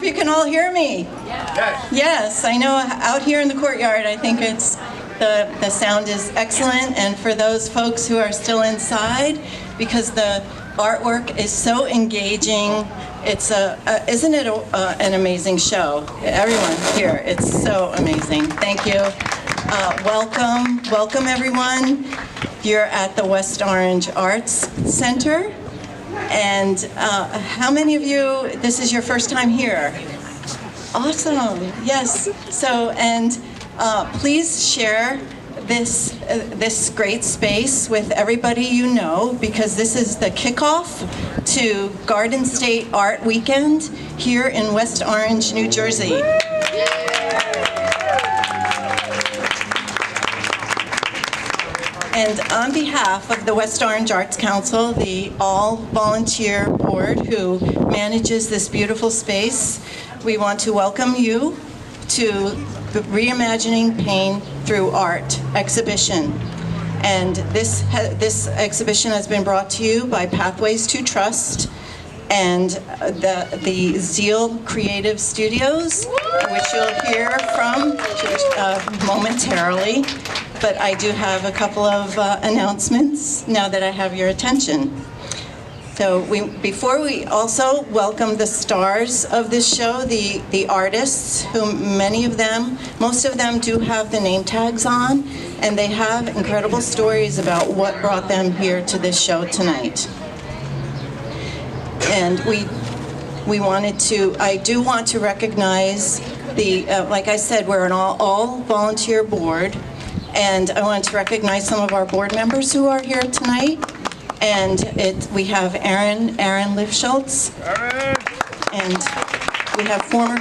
You can all hear me? Yes. Yes, I know out here in the courtyard, I think the sound is excellent, and for those folks who are still inside, because the artwork is so engaging, it's isn't it an amazing show? Everyone here, it's so amazing. Thank you. Welcome everyone. You're at the West Orange Arts Center. And how many of you, this is your first time here? Awesome, yes. So, and please share this great space with everybody you know, because this is the kickoff to Garden State Art Weekend here in West Orange, New Jersey. And on behalf of the West Orange Arts Council, the all-volunteer board who manages this beautiful space, we want to welcome you to the Reimagining Pain Through Art exhibition. And this exhibition has been brought to you by Pathways to Trust and the Zeal Creative Studios, which you'll hear from momentarily. But I do have a couple of announcements now that I have your attention. So before we also welcome the stars of this show, the artists, whom most of them do have the name tags on, and they have incredible stories about what brought them here to this show tonight. And I do want to recognize like I said, we're an all volunteer board. And I want to recognize some of our board members who are here tonight. And we have Aaron Lifschultz. And we have former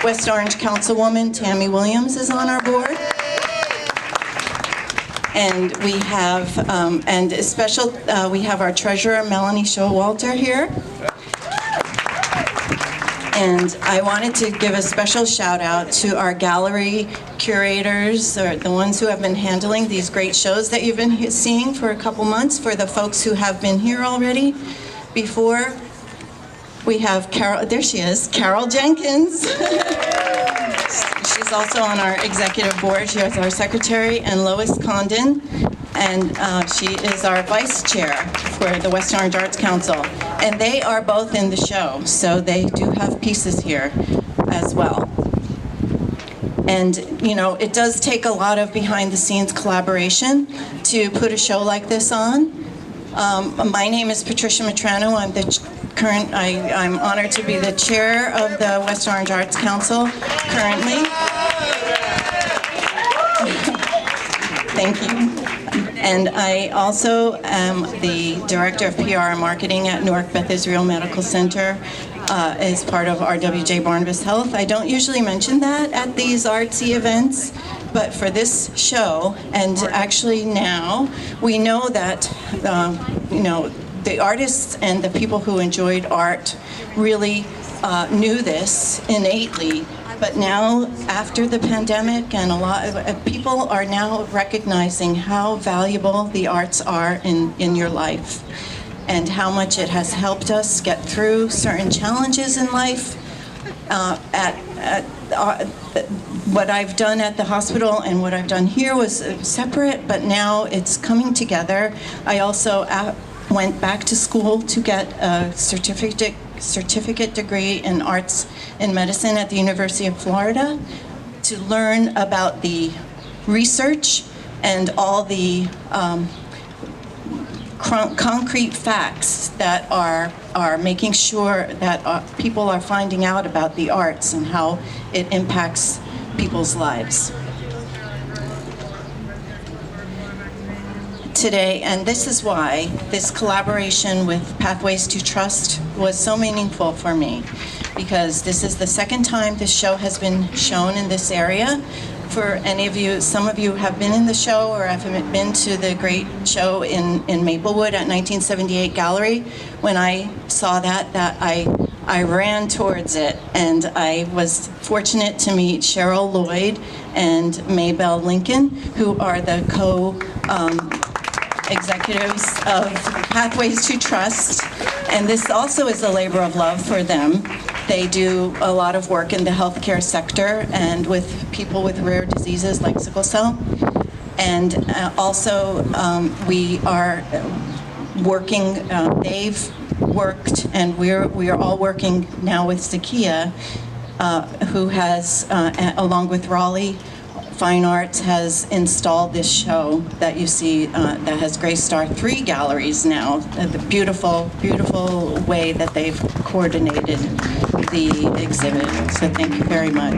West Orange Councilwoman Tammy Williams is on our board. And we have, we have our treasurer, Melanie Showalter here. And I wanted to give a special shout out to our gallery curators, or the ones who have been handling these great shows that you've been seeing for a couple months. For the folks who have been here already before, we have Carol, there she is, Carol Jenkins. She's also on our executive board. She is our secretary, and Lois Condon, and she is our vice chair for the West Orange Arts Council. And they are both in the show, so they do have pieces here as well. And, you know, it does take a lot of behind-the-scenes collaboration to put a show like this on. My name is Patricia Matrano. I'm honored to be the chair of the West Orange Arts Council currently. Thank you. And I also am the Director of PR and Marketing at Newark Beth Israel Medical Center as part of RWJ Barnabas Health. I don't usually mention that at these artsy events, but for this show, and actually now, we know that the artists and the people who enjoyed art really knew this innately. But now, after the pandemic, and a lot of people are now recognizing how valuable the arts are in your life, and how much it has helped us get through certain challenges in life. What I've done at the hospital and what I've done here was separate, but now it's coming together. I also went back to school to get a certificate degree in arts and medicine at the University of Florida to learn about the research and all the concrete facts that are making sure that people are finding out about the arts and how it impacts people's lives. Today, and this is why this collaboration with Pathways to Trust was so meaningful for me, because this is the second time this show has been shown in this area. For any of you, some of you have been in the show or have been to the great show in Maplewood at 1978 Gallery. When I saw that I ran towards it, and I was fortunate to meet Cheryl Lloyd and Maybelle Lincoln, who are the executives of Pathways to Trust, and this also is a labor of love for them. They do a lot of work in the healthcare sector and with people with rare diseases like sickle cell. And also, we are working, they've worked, and we are all working now with Zakia, who has, along with Raleigh Fine Arts, has installed this show that you see that has Grace Star 3 galleries now. The beautiful, beautiful way that they've coordinated the exhibit. So thank you very much.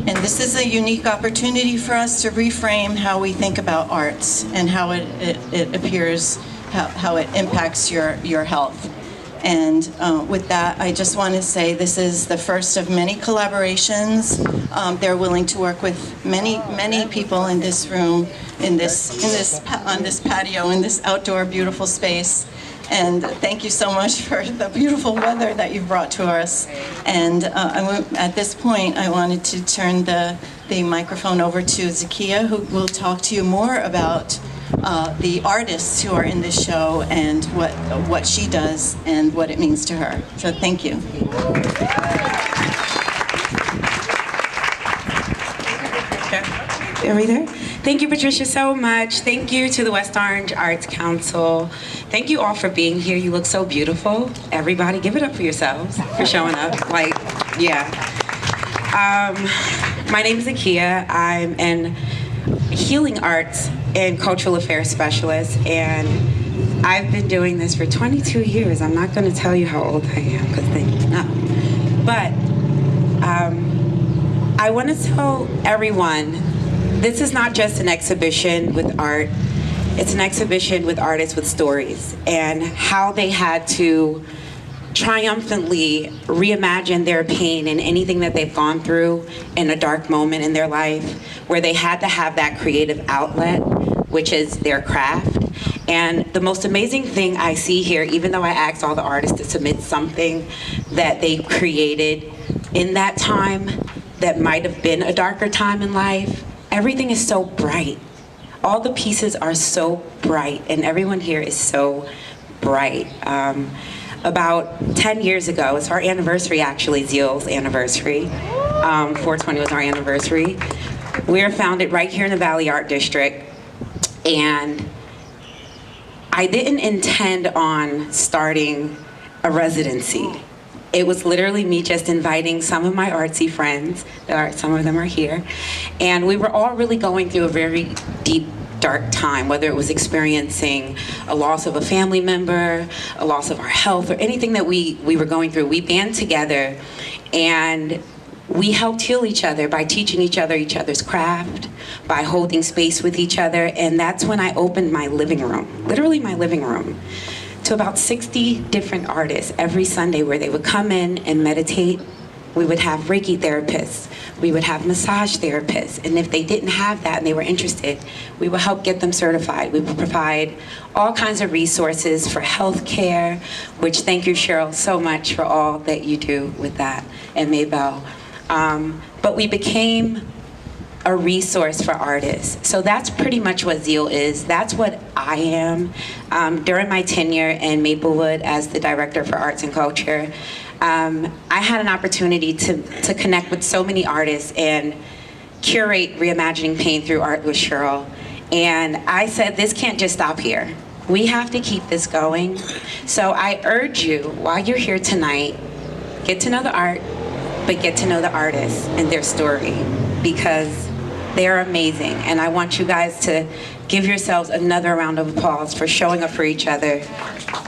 And this is a unique opportunity for us to reframe how we think about arts and how it appears, how it impacts your health. And with that, I just want to say this is the first of many collaborations. They're willing to work with many people in this room, on this patio, in this outdoor beautiful space. And thank you so much for the beautiful weather that you've brought to us. And at this point, I wanted to turn the microphone over to Zakia, who will talk to you more about the artists who are in this show and what she does and what it means to her. So thank you. Are we there? Thank you, Patricia, so much. Thank you to the West Orange Arts Council. Thank you all for being here. You look so beautiful. Everybody, give it up for yourselves for showing up. Like, yeah. My name is Zakia. I'm an healing arts and cultural affairs specialist, and I've been doing this for 22 years. I'm not going to tell you how old I am because they know. But I want to tell everyone, this is not just an exhibition with art. It's an exhibition with artists with stories and how they had to triumphantly reimagine their pain and anything that they've gone through in a dark moment in their life, where they had to have that creative outlet, which is their craft. And the most amazing thing I see here, even though I asked all the artists to submit something that they created in that time that might have been a darker time in life, everything is so bright. All the pieces are so bright, and everyone here is so bright. About 10 years ago, it's our anniversary actually, Zeal's anniversary. 420 was our anniversary. We were founded right here in the Valley Art District, and I didn't intend on starting a residency. It was literally me just inviting some of my artsy friends, some of them are here, and we were all really going through a very deep, dark time, whether it was experiencing a loss of a family member, a loss of our health, or anything that we were going through. We band together and we helped heal each other by teaching each other's craft, by holding space with each other, and that's when I opened my living room, literally my living room, to about 60 different artists every Sunday, where they would come in and meditate. We would have Reiki therapists, we would have massage therapists, and if they didn't have that and they were interested, we would help get them certified. We would provide all kinds of resources for healthcare, which thank you, Cheryl, so much for all that you do with that, and Maybell. But we became a resource for artists. So that's pretty much what Zeal is. That's what I am. During my tenure in Maplewood as the Director for Arts and Culture, I had an opportunity to connect with so many artists and curate Reimagining Pain Through Art with Cheryl. And I said, this can't just stop here. We have to keep this going. So I urge you, while you're here tonight, get to know the art, but get to know the artists and their story, because they're amazing. And I want you guys to give yourselves another round of applause for showing up for each other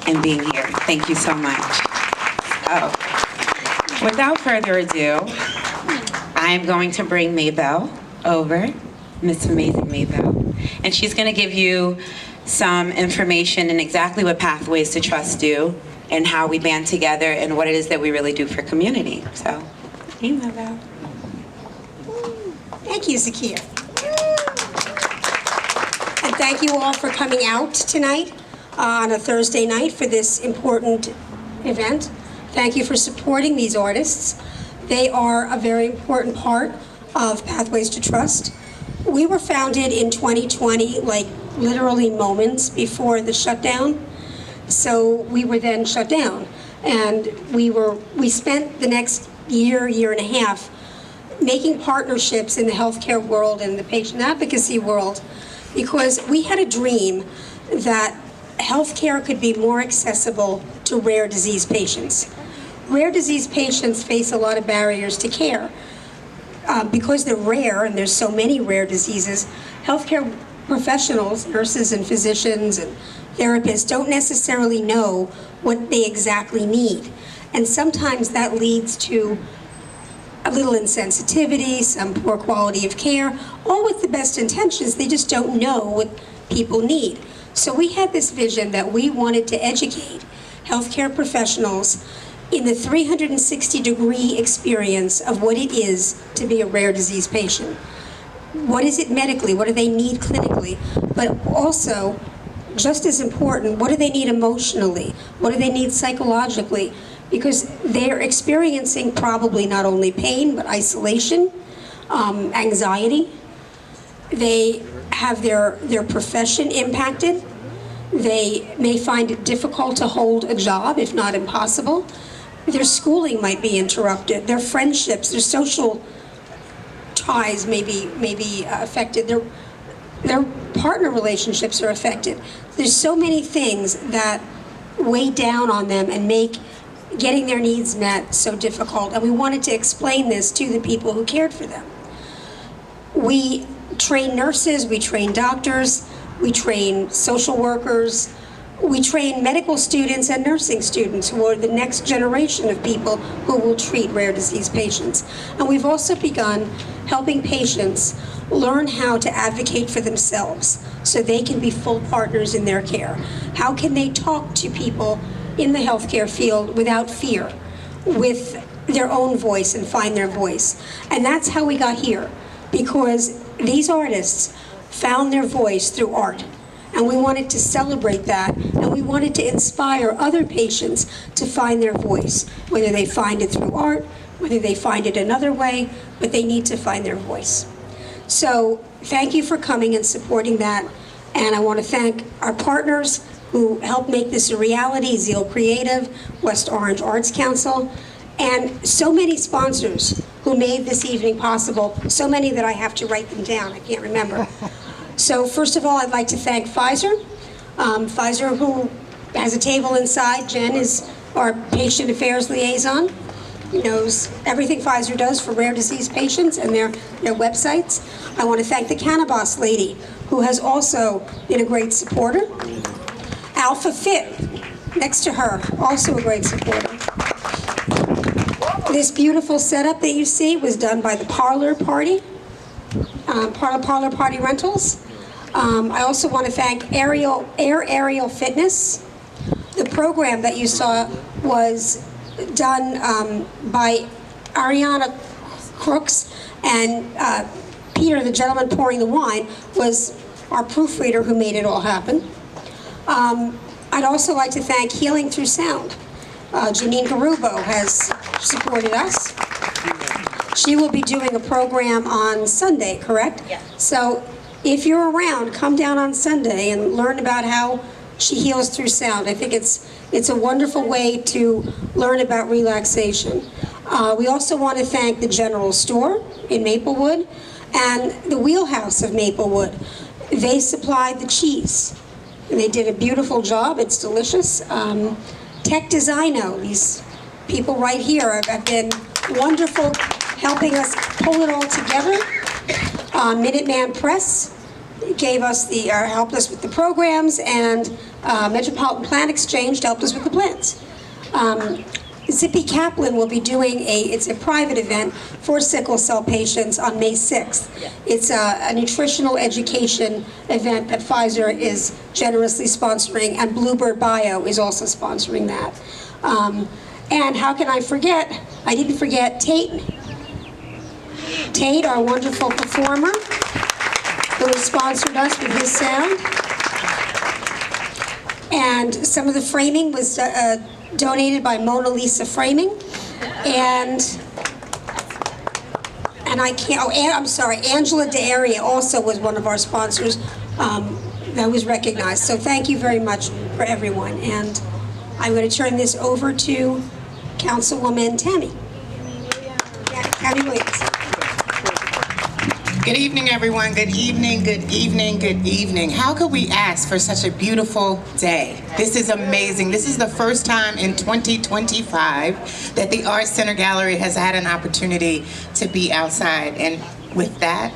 and being here. Thank you so much. So, without further ado, I am going to bring Maybell over, Miss Amazing Maybell, and she's going to give you some information and exactly what Pathways to Trust do and how we band together and what it is that we really do for community. So, hey, Maybell. Thank you, Zakia. And thank you all for coming out tonight on a Thursday night for this important event. Thank you for supporting these artists. They are a very important part of Pathways to Trust. We were founded in 2020, like literally moments before the shutdown. So we were then shut down. And we spent the next year and a half making partnerships in the healthcare world and the patient advocacy world, because we had a dream that healthcare could be more accessible to rare disease patients. Rare disease patients face a lot of barriers to care. Because they're rare, and there's so many rare diseases, healthcare professionals, nurses and physicians and therapists don't necessarily know what they exactly need. And sometimes that leads to a little insensitivity, some poor quality of care, all with the best intentions. They just don't know what people need. So we had this vision that we wanted to educate healthcare professionals in the 360-degree experience of what it is to be a rare disease patient. What is it medically? What do they need clinically? But also, just as important, what do they need emotionally? What do they need psychologically? Because they're experiencing probably not only pain, but isolation, anxiety. They have their profession impacted. They may find it difficult to hold a job, if not impossible. Their schooling might be interrupted. Their friendships, their social ties may be affected. Their partner relationships are affected. There's so many things that weigh down on them and make getting their needs met so difficult. And we wanted to explain this to the people who cared for them. We train nurses, we train doctors, we train social workers, we train medical students and nursing students who are the next generation of people who will treat rare disease patients. And we've also begun helping patients learn how to advocate for themselves so they can be full partners in their care. How can they talk to people in the healthcare field without fear, with their own voice, and find their voice? And that's how we got here, because these artists found their voice through art. And we wanted to celebrate that, and we wanted to inspire other patients to find their voice, whether they find it through art, whether they find it another way, but they need to find their voice. So thank you for coming and supporting that. And I want to thank our partners who helped make this a reality, Zeal Creative, West Orange Arts Council, and so many sponsors who made this evening possible, so many that I have to write them down, I can't remember. So first of all, I'd like to thank Pfizer. Pfizer, who has a table inside. Jen is our patient affairs liaison. Knows everything Pfizer does for rare disease patients and their websites. I want to thank the Cannaboss lady, who has also been a great supporter. Alpha Fit, next to her, also a great supporter. This beautiful setup that you see was done by the Parlor Party, Parlor Party Rentals. I also want to thank Aerial Fitness. The program that you saw was done by Ariana Crooks, and Peter, the gentleman pouring the wine, was our proofreader who made it all happen. I'd also like to thank Healing Through Sound. Janine Garubo has supported us. She will be doing a program on Sunday, correct? Yeah. So if you're around, come down on Sunday and learn about how she heals through sound. I think it's a wonderful way to learn about relaxation. We also want to thank the General Store in Maplewood and the Wheelhouse of Maplewood. They supplied the cheese. And they did a beautiful job. It's delicious. Techdesigno, these people right here have been wonderful helping us pull it all together. Minuteman Press gave us helped us with the programs, and Metropolitan Plant Exchange helped us with the plants. Zippy Kaplan will be doing it's a private event for sickle cell patients on May 6th. Yeah. It's a nutritional education event that Pfizer is generously sponsoring, and Bluebird Bio is also sponsoring that. And how can I forget? I didn't forget Tate. Tate, our wonderful performer, who has sponsored us with his sound. And some of the framing was donated by Mona Lisa Framing. And I'm sorry, Angela DeAria also was one of our sponsors. that was recognized. So thank you very much for everyone. And I'm going to turn this over to Councilwoman Tammy. Tammy Williams. Good evening, everyone. Good evening, good evening, good evening. How could we ask for such a beautiful day? This is amazing. This is the first time in 2025 that the Art Center Gallery has had an opportunity to be outside. And with that,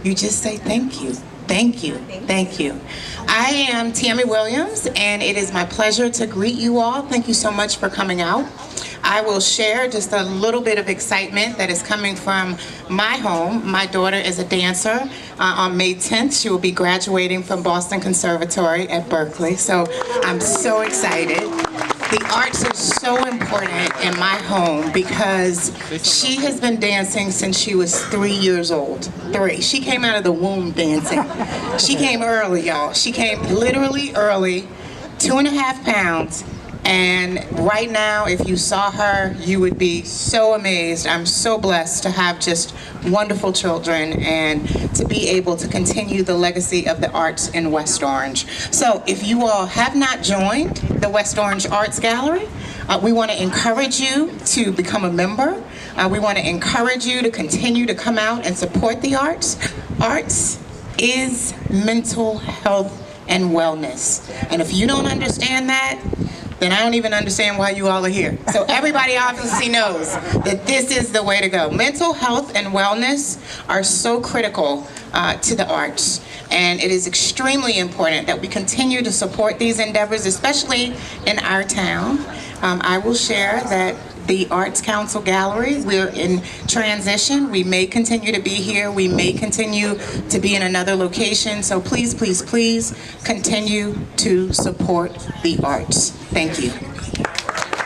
you just say thank you. Thank you. Thank you. I am Tammy Williams, and it is my pleasure to greet you all. Thank you so much for coming out. I will share just a little bit of excitement that is coming from my home. My daughter is a dancer. On May 10th, she will be graduating from Boston Conservatory at Berkeley, so I'm so excited. The arts are so important in my home because she has been dancing since she was 3 years old. 3. She came out of the womb dancing. She came early, y'all. She came literally early, 2.5 pounds. And right now, if you saw her, you would be so amazed. I'm so blessed to have just wonderful children and to be able to continue the legacy of the arts in West Orange. So if you all have not joined the West Orange Arts Gallery, we want to encourage you to become a member. We want to encourage you to continue to come out and support the arts. Arts is mental health and wellness. And if you don't understand that, then I don't even understand why you all are here. So everybody obviously knows that this is the way to go. Mental health and wellness are so critical to the arts. And it is extremely important that we continue to support these endeavors, especially in our town. I will share that the Arts Council Gallery, we're in transition. We may continue to be here. We may continue to be in another location. So please, please, please continue to support the arts. Thank you.